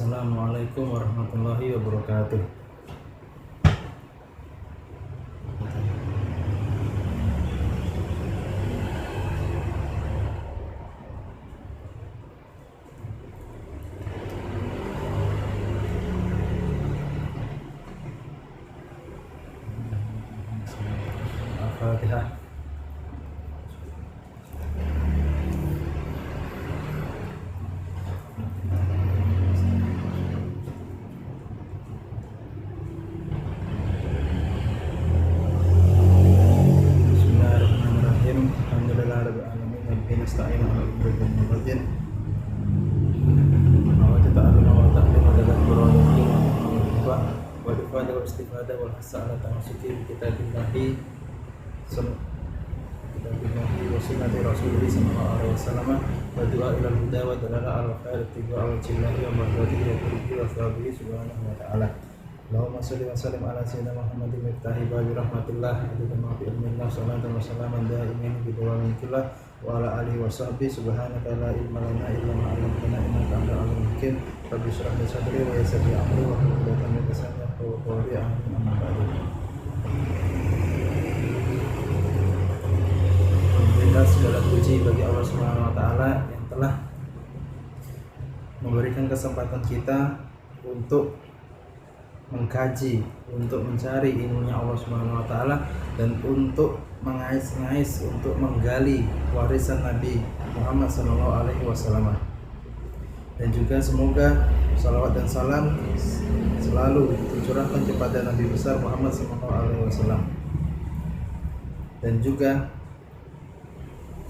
Assalamualaikum warahmatullahi wabarakatuh. Al-Fatihah. Bismillahirrahmanirrahim. Alhamdulillahirabbil alamin. Rabbil nasta'in 'ala al-umuri wal-din. Wa ta'allama wa ta'lima dalam Qur'an wa ifada wa istifada wal hasana tamasuki bi kitabillahi wa sunnati rasulih sallallahu alaihi wasallam wa du'a ilal huda wa dalala al khair tiba al jinnati wa mardati wa qurbi wa sahabihi subhanahu wa ta'ala. Allahumma sholli wa sallim ala sayyidina Muhammadin miftahi babi rahmatillah adada ma fi ilmillah salatan wa salaman da'imin bi dawamillah wa ala alihi wa sahbihi subhanaka la ilma lana illa ma 'allamtana innaka antal alimul hakim. Rabbi shrah li sadri wa yassir li amri wa hlul 'uqdatam min lisani yafqahu qawli. Amin. Amma ba'du. Alhamdulillah, segala puji bagi Allah Subhanahu wa taala yang telah memberikan kesempatan kita untuk mengkaji, untuk mencari ilmunya Allah Subhanahu wa taala dan untuk mengais-ngais, untuk menggali warisan Nabi Muhammad sallallahu alaihi wasallam. Dan juga semoga salawat dan salam selalu tercurahkan kepada Nabi besar Muhammad sallallahu alaihi wasallam dan juga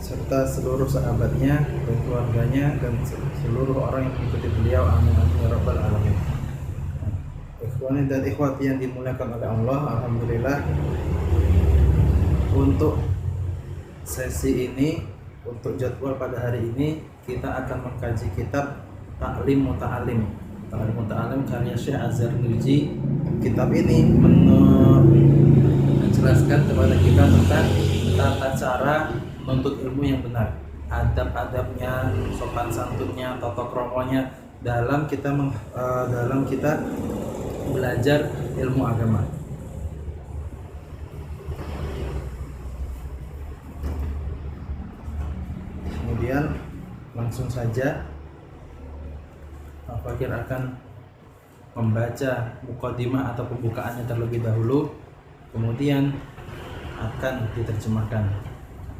serta seluruh sahabatnya dan keluarganya dan seluruh orang yang mengikuti beliau. Amin ya rabbal alamin. Ikhwani dan ikhwati yang dimuliakan oleh Allah, alhamdulillah untuk sesi ini, untuk jadwal pada hari ini kita akan mengkaji kitab Ta'lim Muta'alim. Ta'lim Muta'alim karya Syekh Azhar Nurji. Kitab ini menjelaskan kepada kita tentang tata cara menuntut ilmu yang benar, adab-adabnya, sopan santunnya, tata kromonya dalam kita belajar ilmu agama. Kemudian langsung saja Al-Fakir akan membaca mukadimah atau pembukaannya terlebih dahulu, kemudian akan diterjemahkan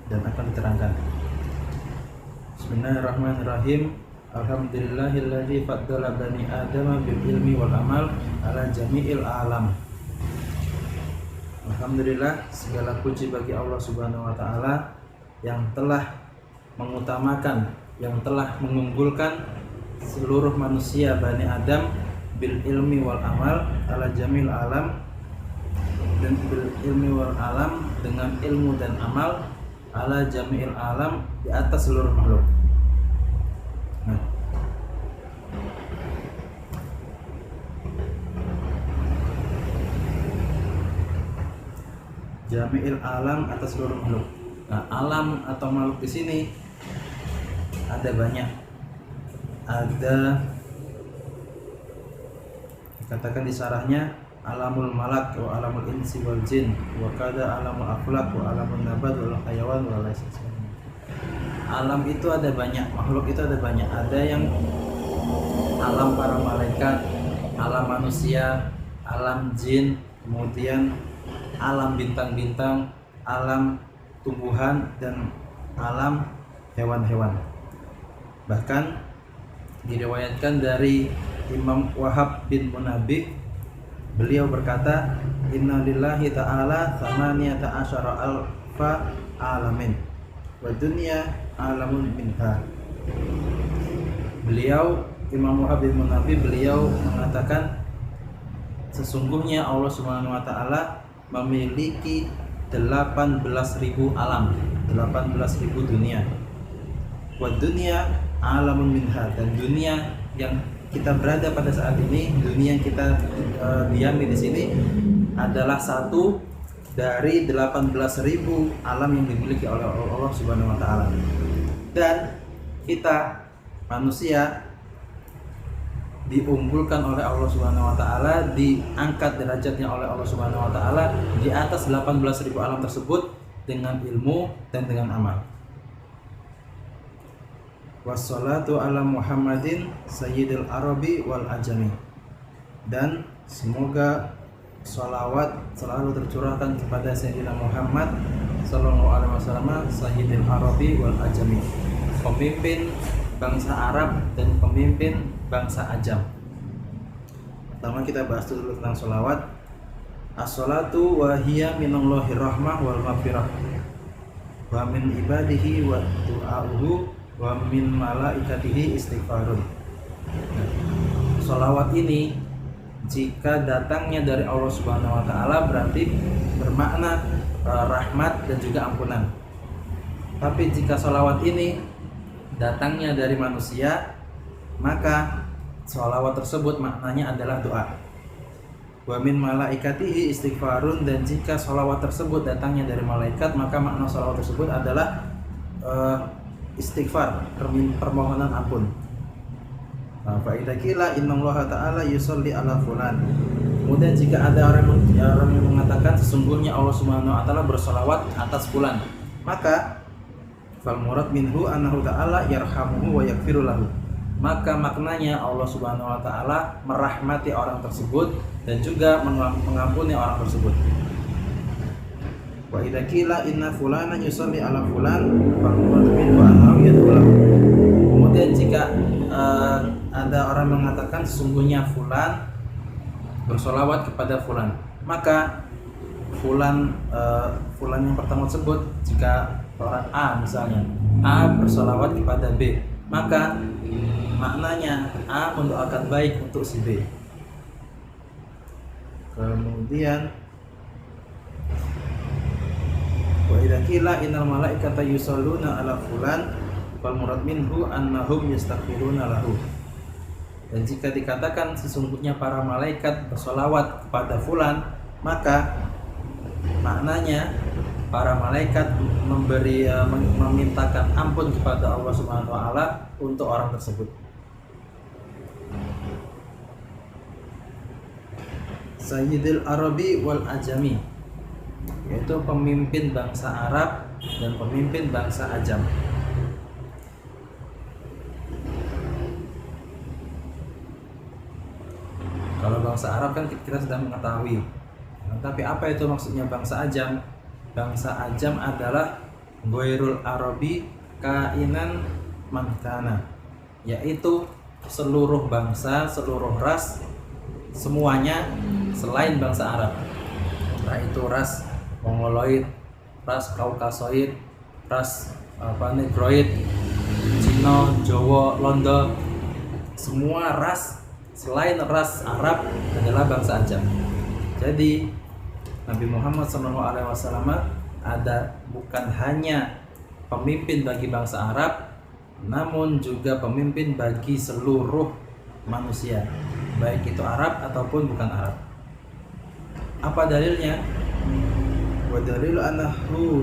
dan akan diterangkan. Bismillahirrahmanirrahim. Alhamdulillahilladzi faddala bani Adam bil ilmi wal amal ala jami'il alam. Alhamdulillah, segala puji bagi Allah Subhanahu wa taala yang telah mengutamakan, yang telah mengunggulkan seluruh manusia Bani Adam bil ilmi wal amal ala jamil alam, dan bil ilmi wal alam dengan ilmu dan amal ala jamil alam di atas seluruh makhluk. Jami'il alam atas seluruh makhluk. Nah, alam atau makhluk di sini ada banyak. Ada, dikatakan di syarahnya, alamul malak wa alamul insi wal jin wa kada alamul akhlaq wa alamul nabat wal hayawan wa lain sebagainya. Alam itu ada banyak, makhluk itu ada banyak. Ada yang alam para malaikat, alam manusia, alam jin, kemudian alam bintang-bintang, alam tumbuhan, dan alam hewan-hewan. Bahkan diriwayatkan dari Imam Wahab bin Munabbih, beliau berkata, inna lillahi ta'ala thamaniyata asyara alfa alamin wa dunya alamun minha. Beliau, Imam Wahab bin Munabbih, beliau mengatakan sesungguhnya Allah Subhanahu wa taala memiliki 18.000 alam, 18.000 dunia. Wa dunya alamun minha, dan dunia yang kita berada pada saat ini, dunia yang kita diami di sini adalah satu dari 18.000 alam yang dimiliki oleh Allah Subhanahu wa taala. Dan kita manusia diunggulkan oleh Allah Subhanahu wa taala, diangkat derajatnya oleh Allah Subhanahu wa taala di atas 18.000 alam tersebut dengan ilmu dan dengan amal. Wassalatu ala Muhammadin sayyidil arabi wal ajami. Dan semoga sholawat selalu tercurahkan kepada Sayyidina Muhammad sallallahu alaihi wasallam sayyidil arabi wal ajami, pemimpin bangsa Arab dan pemimpin bangsa Ajam. Pertama kita bahas dulu tentang sholawat. As-sholatu wa hiya minallahi rahmah wal maghfirah wa min ibadihi wa du'a'uhu wa min malaikatihi istighfarun. Sholawat ini jika datangnya dari Allah Subhanahu wa taala berarti bermakna rahmat dan juga ampunan. Tapi jika sholawat ini datangnya dari manusia, maka sholawat tersebut maknanya adalah doa. Wa min malaikatihi istighfarun, dan jika sholawat tersebut datangnya dari malaikat, maka makna sholawat tersebut adalah istighfar, permohonan ampun. Fa idza qila innallaha ta'ala yusolli ala fulan. Kemudian jika ada orang yang mengatakan sesungguhnya Allah Subhanahu wa taala bersolawat atas fulan, maka fal murad minhu annahu ta'ala yarhamuhu wa yaghfiru lahu. Maka maknanya Allah Subhanahu wa taala merahmati orang tersebut dan juga mengampuni orang tersebut. Wa idza qila inna fulanan yusolli ala fulan fal murad minhu annahu yad'u lahu. Kemudian jika ada orang mengatakan sesungguhnya fulan bersolawat kepada fulan, maka fulan yang pertama tersebut, jika orang A misalnya, A bersolawat kepada B, maka maknanya A mendoakan baik untuk si B. Kemudian wa idza qila innal malaikata yusholluna ala fulan fal murad minhu annahum yastaghfiruna lahu. Dan jika dikatakan sesungguhnya para malaikat bersolawat kepada fulan, maka maknanya para malaikat memintakan ampun kepada Allah Subhanahu wa taala untuk orang tersebut. Sayyidil Arabi wal Ajami, yaitu pemimpin bangsa Arab dan pemimpin bangsa Ajam. Kalau bangsa Arab kan kita sudah mengetahui. Tapi apa itu maksudnya bangsa Ajam? Bangsa Ajam adalah Ghairul Arabi kainan mankana, yaitu seluruh bangsa, seluruh ras, semuanya selain bangsa Arab. Entah itu ras Mongoloid, ras Kaukasoid, ras Negroid, Cina, Jawa, Londo, semua ras selain ras Arab adalah bangsa Ajam. Jadi Nabi Muhammad SAW ada bukan hanya pemimpin bagi bangsa Arab, namun juga pemimpin bagi seluruh manusia, baik itu Arab ataupun bukan Arab. Apa dalilnya? Wa dalilu annahu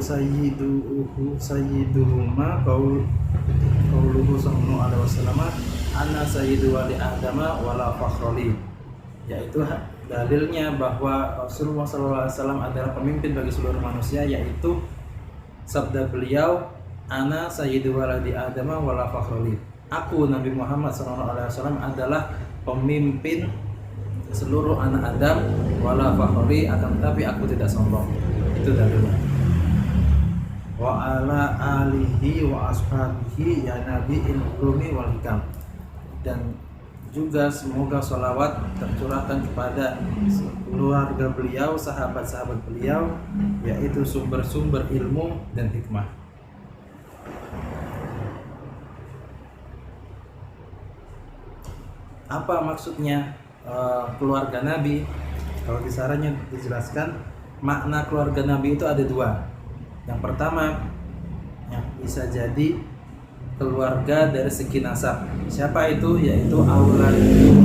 sayyiduhuma qauluhu sallallahu alaihi wasallam ana sayyidu wali adama wala fakhroli, yaitu dalilnya bahwa Rasulullah SAW adalah pemimpin bagi seluruh manusia, yaitu sabda beliau ana sayyidu waladi adama wala fakhroli, aku Nabi Muhammad SAW adalah pemimpin seluruh anak Adam wala fakhroli, akan tetapi aku tidak sombong. Itu dalilnya. Wa ala alihi wa ashabihi ya nabi'il ulumi wal hikam. Dan juga semoga sholawat tercurahkan kepada keluarga beliau, sahabat-sahabat beliau, yaitu sumber-sumber ilmu dan hikmah. Apa maksudnya keluarga Nabi? Kalau di sarannya dijelaskan, makna keluarga Nabi itu ada dua. Yang pertama, ya, bisa jadi keluarga dari segi nasab. Siapa itu? Yaitu aulad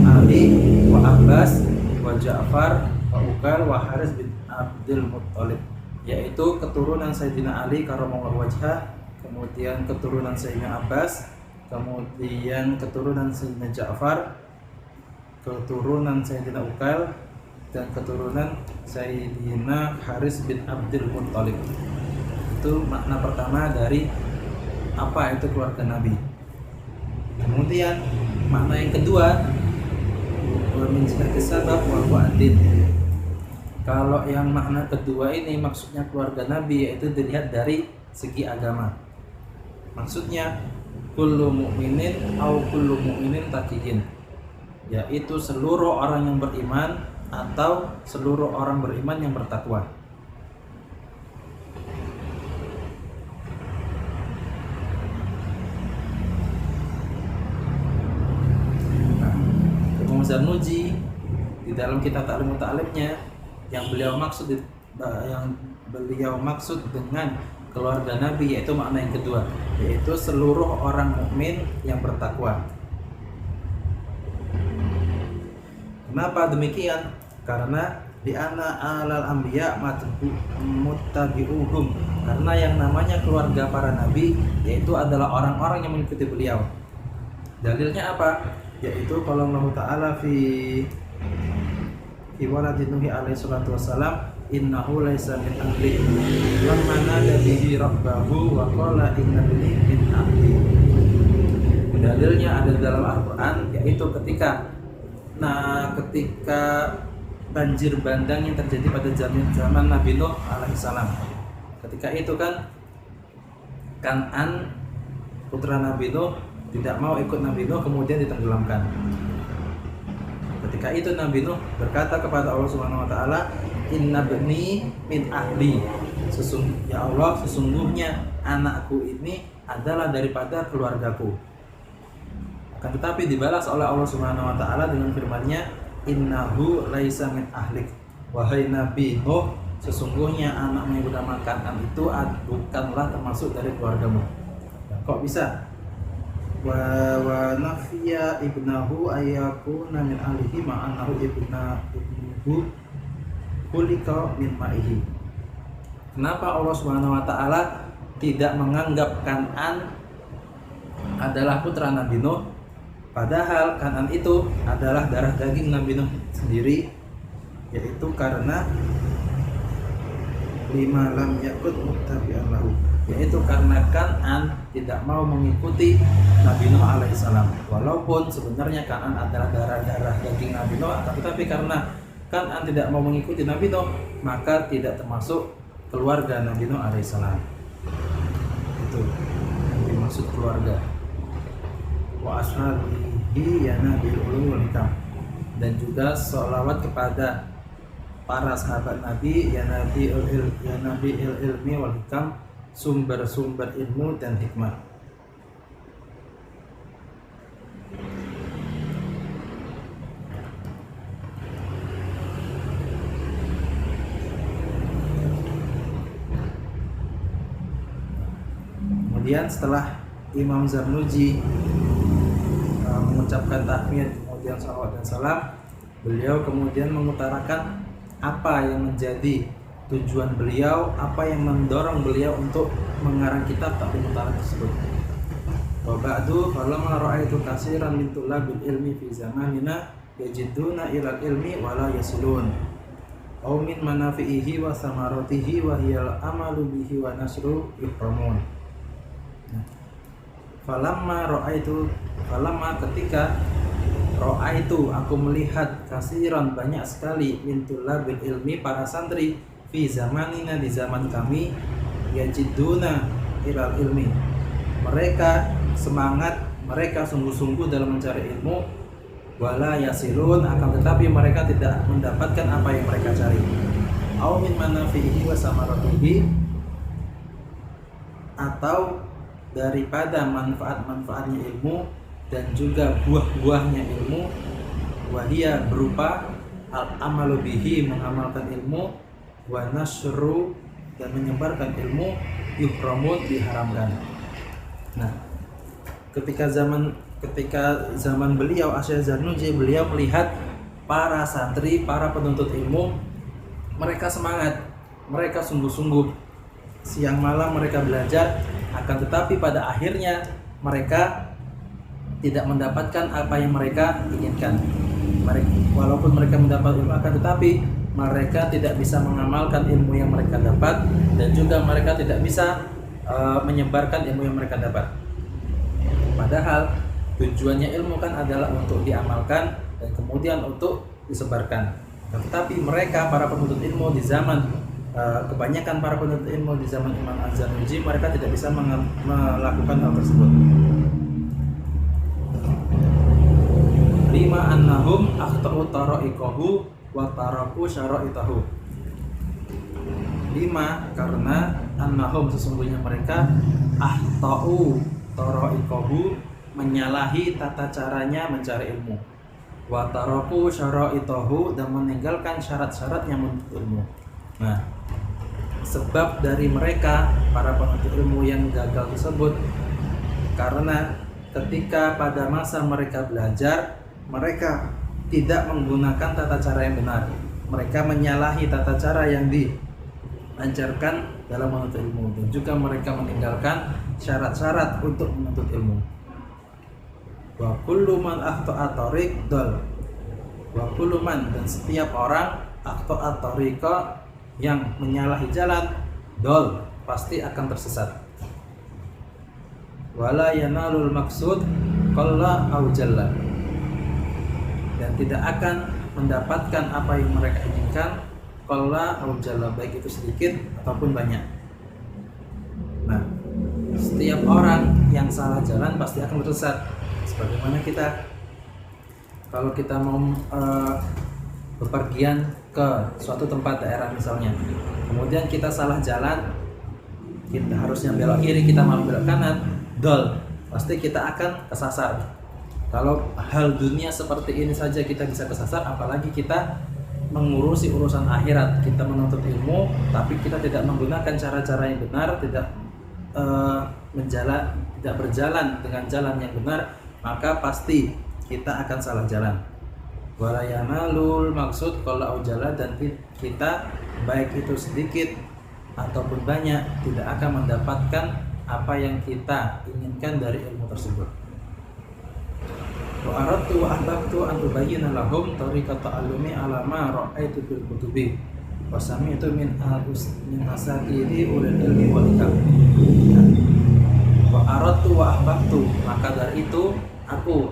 Ali wa Abbas wa Ja'far wa Uqal wa Haris bin Abdul Muttalib, yaitu keturunan Sayyidina Ali karramallahu wajhah, kemudian keturunan Sayyidina Abbas, kemudian keturunan Sayyidina Ja'far, keturunan Sayyidina Uqail dan keturunan Sayyidina Haris bin Abdul Muttalib. Itu makna pertama dari apa itu keluarga Nabi. Kemudian makna yang kedua, wa min jihati sabab wa huwa ad-din. Kalau yang makna kedua ini maksudnya keluarga Nabi, yaitu dilihat dari segi agama. Maksudnya kullu mu'minin au kullu mu'minin taqiyyin, yaitu seluruh orang yang beriman atau seluruh orang beriman yang bertakwa. Nah, Imam Zarnuji di dalam kitab Ta'limut Ta'limnya yang beliau maksud dengan keluarga Nabi yaitu makna yang kedua, yaitu seluruh orang mukmin yang bertakwa. Kenapa demikian? Karena di anna alal anbiya muttabi'uhum, karena yang namanya keluarga para nabi yaitu adalah orang-orang yang mengikuti beliau. Dalilnya apa? Yaitu kalau Allah Ta'ala fi waladi Nuhi alaihi salatu wassalam, innahu laisa min ahli lamma nada bihi rabbahu wa qala innani min ahli. Dalilnya ada dalam Al-Qur'an, yaitu ketika banjir bandang yang terjadi pada zaman Nabi Nuh alaihissalam. Ketika itu kan Kan'an putra Nabi Nuh tidak mau ikut Nabi Nuh, kemudian ditenggelamkan. Ketika itu Nabi Nuh berkata kepada Allah Subhanahu wa taala, "Inna bani min ahli." Ya Allah, sesungguhnya anakku ini adalah daripada keluargaku. Akan tetapi dibalas oleh Allah Subhanahu wa taala dengan firman-Nya, "Innahu laisa min ahlik." Wahai Nabi Nuh, sesungguhnya anakmu yang bernama Kan'an itu bukanlah termasuk dari keluargamu. Kok bisa? Wa nafiya ibnahu ayyakuna min ahlihi ma'anahu ibnuhu kulika min ma'ihi. Kenapa Allah Subhanahu wa taala tidak menganggap Kan'an adalah putra Nabi Nuh, padahal Kan'an itu adalah darah daging Nabi Nuh sendiri? Yaitu karena lima lam yakut muttabi'an lahu, yaitu karena Kan'an tidak mau mengikuti Nabi Nuh alaihissalam. Walaupun sebenarnya Kan'an adalah darah daging Nabi Nuh, tetapi karena Kan'an tidak mau mengikuti Nabi Nuh, maka tidak termasuk keluarga Nabi Nuh alaihissalam. Itu yang dimaksud keluarga. Wa ashabihi ya nabil ulum wal hikam, dan juga sholawat kepada para sahabat Nabi ya nabi ilmi wal hikam, sumber-sumber ilmu dan hikmah. Kemudian setelah Imam Zarnuji mengucapkan tahmid, kemudian salawat dan salam, beliau kemudian mengutarakan apa yang menjadi tujuan beliau, apa yang mendorong beliau untuk mengarang kitab Ta'limut Ta'lim tersebut. Wa ba'du falamma ra'aitu katsiran min tullabil ilmi fi zamanina yajiduna ilal ilmi wa la yasilun aw min manafi'ihi wa samaratihi wa hiyal amalu bihi wa nasru ikramun. Falamma ketika ra'aitu aku melihat kasiran banyak sekali min tullabil ilmi para santri fi zamanina di zaman kami yajiduna ilal ilmi, mereka semangat, mereka sungguh-sungguh dalam mencari ilmu, wala yasilun akan tetapi mereka tidak mendapatkan apa yang mereka cari, au min manafihi wa samaratihi atau daripada manfaat-manfaatnya ilmu dan juga buah-buahnya ilmu, wahia berupa al-amalu bihi mengamalkan ilmu, wa nasru dan menyebarkan ilmu, yuhramun diharamkan. Nah, ketika zaman beliau Asy-Syaikh Zarnuji, beliau melihat para santri, para penuntut ilmu, mereka semangat, mereka sungguh-sungguh, siang malam mereka belajar, akan tetapi pada akhirnya mereka tidak mendapatkan apa yang mereka inginkan. walaupun mereka mendapat ilmu akan tetapi mereka tidak bisa mengamalkan ilmu yang mereka dapat, dan juga mereka tidak bisa menyebarkan ilmu yang mereka dapat. Padahal tujuannya ilmu kan adalah untuk diamalkan dan kemudian untuk disebarkan. Tetapi mereka, para penuntut ilmu di zaman kebanyakan para penuntut ilmu di zaman Imam Az-Zarnuji, mereka tidak bisa melakukan hal tersebut. 5 annahum akhtau tara'iqahu wa taraku syara'itahu. 5 karena annahum sesungguhnya mereka akhtau tara'iqahu menyalahi tata caranya mencari ilmu, wa taraku syara'itahu dan meninggalkan syarat-syaratnya menuntut ilmu. Nah, sebab dari mereka para penuntut ilmu yang gagal tersebut karena ketika pada masa mereka belajar, mereka tidak menggunakan tata cara yang benar. Mereka menyalahi tata cara yang diajarkan dalam menuntut ilmu, dan juga mereka meninggalkan syarat-syarat untuk menuntut ilmu. Wa kullu man akhta'a tariq dal. Wa kullu man, dan setiap orang akhta'a tariqa yang menyalahi jalan, dol, pasti akan tersesat. Wala yanalul maksud qalla au jalla, dan tidak akan mendapatkan apa yang mereka inginkan, qalla au jalla, baik itu sedikit ataupun banyak. Nah, setiap orang yang salah jalan pasti akan tersesat. Sebagaimana kita kalau kita mau bepergian ke suatu tempat daerah misalnya, kemudian kita salah jalan, kita harusnya belok kiri, kita malah belok kanan, dol, pasti kita akan kesasar. Kalau hal dunia seperti ini saja kita bisa kesasar, apalagi kita mengurusi urusan akhirat. Kita menuntut ilmu tapi kita tidak menggunakan cara-cara yang benar, tidak berjalan dengan jalan yang benar, maka pasti kita akan salah jalan. Walayanalul maksud kalau ujala, dan kita baik itu sedikit ataupun banyak tidak akan mendapatkan apa yang kita inginkan dari ilmu tersebut. Wa aradtu wa ahbabtu an ubayyana lahum tariqat ta'allumi ala ma ra'aitu fil kutubi wa sami'tu min asatiri ulil ilmi wal hikam. Wa aradtu wa ahbabtu, maka dari itu aku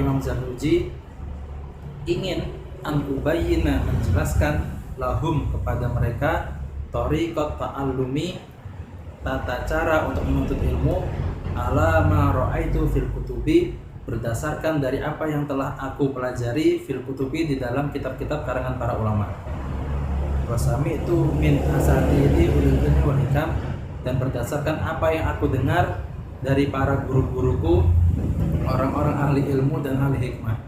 Imam Zarnuji ingin an ubayyana, menjelaskan lahum kepada mereka tariqat ta'allumi, tata cara untuk menuntut ilmu, ala ma ra'aitu fil kutubi, berdasarkan dari apa yang telah aku pelajari fil kutubi, di dalam kitab-kitab karangan para ulama. Wasami itu min asatidi ulil ilmi wal hikam, dan berdasarkan apa yang aku dengar dari para guru-guruku, orang-orang ahli ilmu dan ahli hikmah.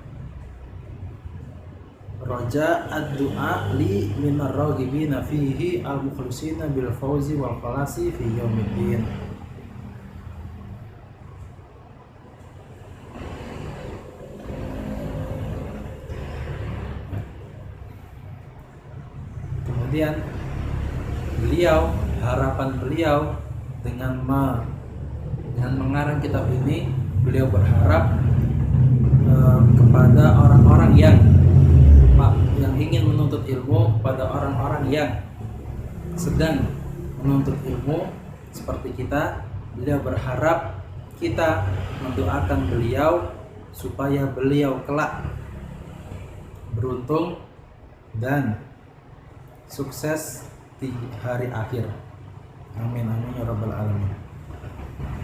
Raja ad-du'a li minar raghibina fihi al-mukhlisina bil fawzi wal khalasi fi yaumiddin. Kemudian harapan beliau dengan mengarang kitab ini, beliau berharap kepada orang-orang yang ingin menuntut ilmu, kepada orang-orang yang sedang menuntut ilmu seperti kita. Beliau berharap kita mendoakan beliau supaya beliau kelak beruntung dan sukses di hari akhir. Amin amin ya rabbal alamin.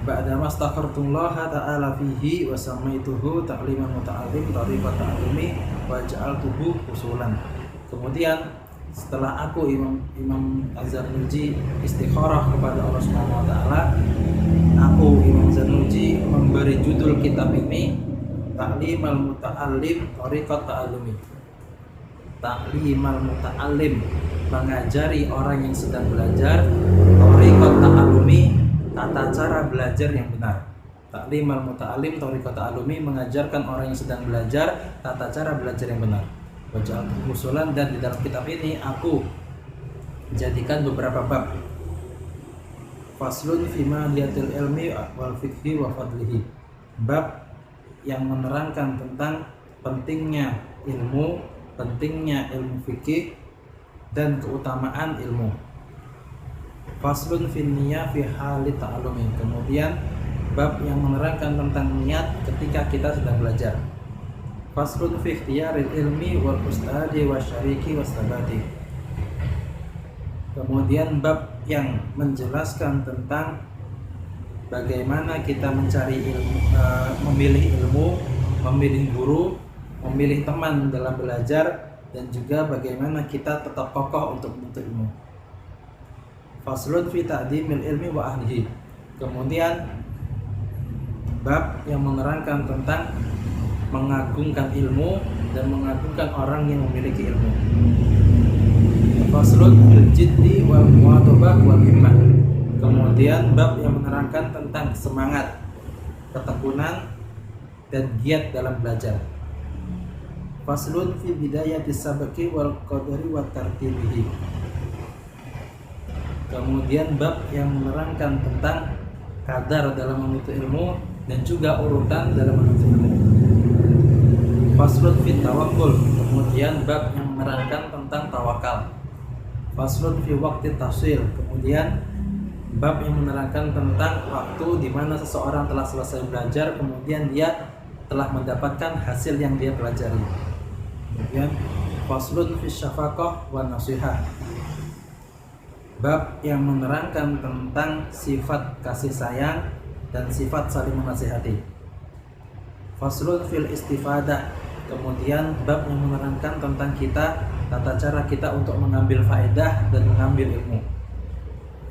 Ba'da mastakhartullaha ta'ala fihi wa samaituhu ta'liman muta'allim tariqat ta'allumi wa ja'altuhu usulan. Kemudian setelah aku Imam Az-Zarnuji istikharah kepada Allah Subhanahu wa taala, aku Imam Az-Zarnuji memberi judul kitab ini Ta'limal Muta'allim Tariqat Ta'allumi. Ta'limal Muta'allim, mengajari orang yang sedang belajar, Tariqat Ta'allumi, tata cara belajar yang benar. Ta'limal Muta'allim Tariqat Ta'allumi, mengajarkan orang yang sedang belajar tata cara belajar yang benar. Wajah usulan, dan di dalam kitab ini aku jadikan beberapa bab. Faslun fima liatil ilmi wal fikhi wa fadlihi, bab yang menerangkan tentang pentingnya ilmu fikih dan keutamaan ilmu. Faslun fin niyah fi hali ta'allumi. Kemudian bab yang menerangkan tentang niat ketika kita sedang belajar. Faslun fi ikhtiyaril ilmi wal ustadi wasyariki wastabati. Kemudian bab yang menjelaskan tentang bagaimana kita mencari ilmu, memilih ilmu, memilih guru, memilih teman dalam belajar, dan juga bagaimana kita tetap kokoh untuk menuntut ilmu. Faslun fi ta'dimil ilmi wa ahlihi. Kemudian bab yang menerangkan tentang mengagungkan ilmu dan mengagungkan orang yang memiliki ilmu. Faslun fil jiddi wal muwatabah wal himmah. Kemudian bab yang menerangkan tentang semangat, ketekunan, dan giat dalam belajar. Faslun fi bidayatis sabaqi wal qadari wa tartibihi. Kemudian bab yang menerangkan tentang kadar dalam menuntut ilmu dan juga urutan dalam menuntut ilmu. Faslun fi tawakkul. Kemudian bab yang menerangkan tentang tawakal. Faslun fi waqti tahsil. Kemudian bab yang menerangkan tentang waktu di mana seseorang telah selesai belajar, kemudian dia telah mendapatkan hasil yang dia pelajari. Kemudian faslun fi syafaqah wa nasihah. Bab yang menerangkan tentang sifat kasih sayang dan sifat saling menasihati. Faslun fil istifadah. Kemudian bab yang menerangkan tentang tata cara kita untuk mengambil faedah dan mengambil ilmu.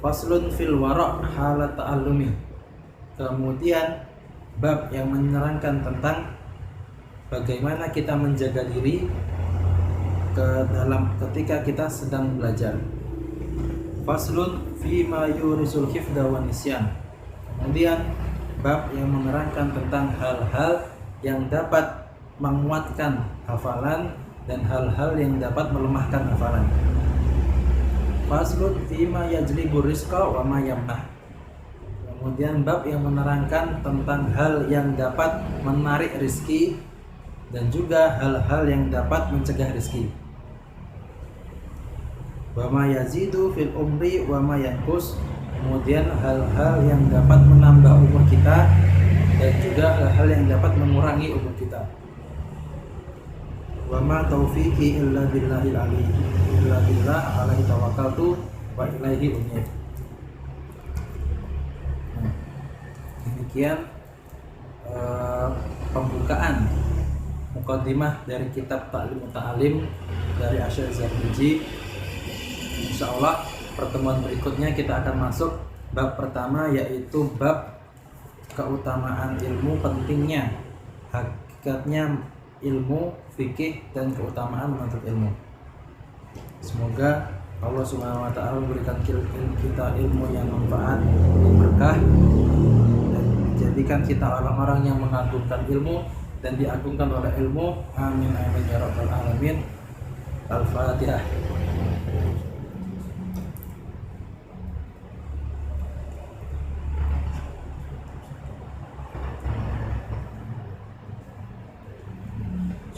Faslun fil wara' halat ta'allumi. Kemudian bab yang menerangkan tentang bagaimana kita menjaga diri ketika kita sedang belajar. Faslun fi ma yurisul hifdha wa nisyan. Kemudian bab yang menerangkan tentang hal-hal yang dapat menguatkan hafalan dan hal-hal yang dapat melemahkan hafalan. Faslun fi ma yajlibur rizqa wa ma yamnah. Kemudian bab yang menerangkan tentang hal yang dapat menarik rizki dan juga hal-hal yang dapat mencegah rizki. Wa ma yazidu fil umri wa ma yanqus. Kemudian hal-hal yang dapat menambah umur kita dan juga hal-hal yang dapat mengurangi umur kita. Wa ma taufiqi illa billahil aliyyi illa billah alaihi tawakkaltu wa ilaihi unib. Demikian pembukaan muqaddimah dari kitab Ta'lim Muta'alim dari Asy-Syaikh Zarnuji. Insyaallah pertemuan berikutnya kita akan masuk bab pertama, yaitu bab keutamaan ilmu, pentingnya, hakikatnya ilmu fikih dan keutamaan menuntut ilmu. Semoga Allah Subhanahu wa taala memberikan kita ilmu yang manfaat dan berkah, dan jadikan kita orang-orang yang mengagungkan ilmu dan diagungkan oleh ilmu. Amin amin ya rabbal alamin. Al-Fatihah.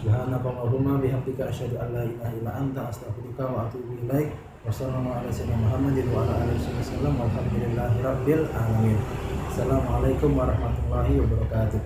Subhanakallahumma bihamdika asyhadu an la ilaha illa anta astaghfiruka wa atubu ilaik. Wassalamualaikum warahmatullahi wabarakatuh. Wa ala alihi wasallam walhamdulillahi rabbil alamin. Assalamualaikum warahmatullahi wabarakatuh.